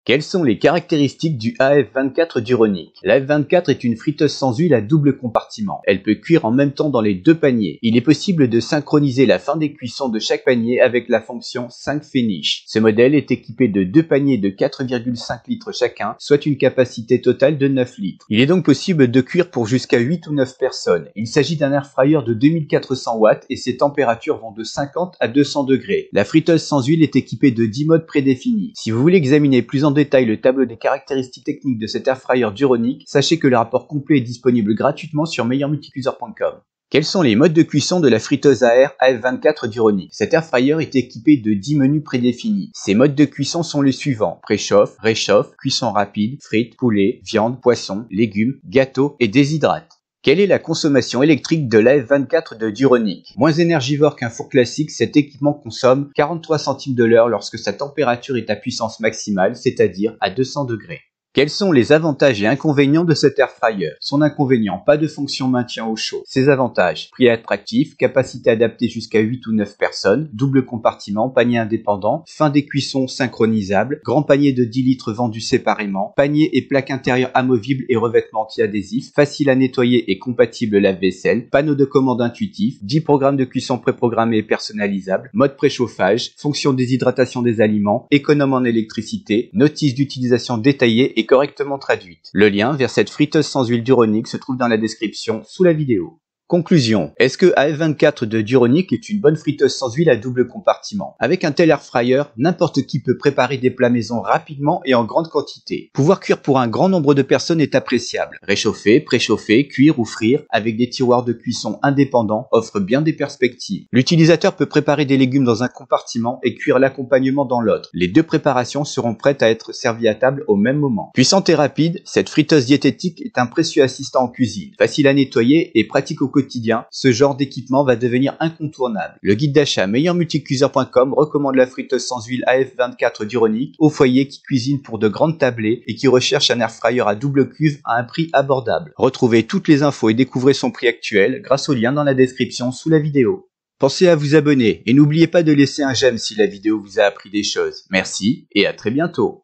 Quelles sont les caractéristiques du AF24 Duronic? La F24 est une friteuse sans huile à double compartiment. Elle peut cuire en même temps dans les deux paniers. Il est possible de synchroniser la fin des cuissons de chaque panier avec la fonction Sync Finish. Ce modèle est équipé de deux paniers de 4,5 litres chacun, soit une capacité totale de 9 litres. Il est donc possible de cuire pour jusqu'à 8 ou 9 personnes. Il s'agit d'un air fryer de 2400 watts et ses températures vont de 50 à 200 degrés. La friteuse sans huile est équipée de 10 modes prédéfinis. Si vous voulez examiner plus en détail le tableau des caractéristiques techniques de cet air fryer Duronic, sachez que le rapport complet est disponible gratuitement sur meilleurmulticuiseur.com. Quels sont les modes de cuisson de la friteuse à air AF24 Duronic? Cet air fryer est équipé de 10 menus prédéfinis. Ces modes de cuisson sont les suivants: préchauffe, réchauffe, cuisson rapide, frites, poulet, viande, poisson, légumes, gâteaux et déshydrate. Quelle est la consommation électrique de l'AF24 de Duronic? Moins énergivore qu'un four classique, cet équipement consomme 43 centimes de l'heure lorsque sa température est à puissance maximale, c'est-à-dire à 200 degrés. Quels sont les avantages et inconvénients de cet air fryer? Son inconvénient, pas de fonction maintien au chaud. Ses avantages, prix attractif, capacité adaptée jusqu'à 8 ou 9 personnes, double compartiment, panier indépendant, fin des cuissons synchronisable, grand panier de 10 litres vendu séparément, panier et plaque intérieure amovible et revêtement anti-adhésif, facile à nettoyer et compatible lave-vaisselle, panneau de commande intuitif, 10 programmes de cuisson préprogrammés et personnalisables, mode préchauffage, fonction déshydratation des aliments, économe en électricité, notice d'utilisation détaillée et correctement traduite. Le lien vers cette friteuse sans huile Duronic se trouve dans la description sous la vidéo. Conclusion. Est-ce que AF24 de Duronic est une bonne friteuse sans huile à double compartiment? Avec un tel air fryer, n'importe qui peut préparer des plats maison rapidement et en grande quantité. Pouvoir cuire pour un grand nombre de personnes est appréciable. Réchauffer, préchauffer, cuire ou frire avec des tiroirs de cuisson indépendants offre bien des perspectives. L'utilisateur peut préparer des légumes dans un compartiment et cuire l'accompagnement dans l'autre. Les deux préparations seront prêtes à être servies à table au même moment. Puissante et rapide, cette friteuse diététique est un précieux assistant en cuisine. Facile à nettoyer et pratique au quotidien, ce genre d'équipement va devenir incontournable. Le guide d'achat meilleurmulticuiseur.com recommande la friteuse sans huile AF24 Duronic au foyer qui cuisine pour de grandes tablées et qui recherche un air fryer à double cuve à un prix abordable. Retrouvez toutes les infos et découvrez son prix actuel grâce au lien dans la description sous la vidéo. Pensez à vous abonner et n'oubliez pas de laisser un j'aime si la vidéo vous a appris des choses. Merci et à très bientôt.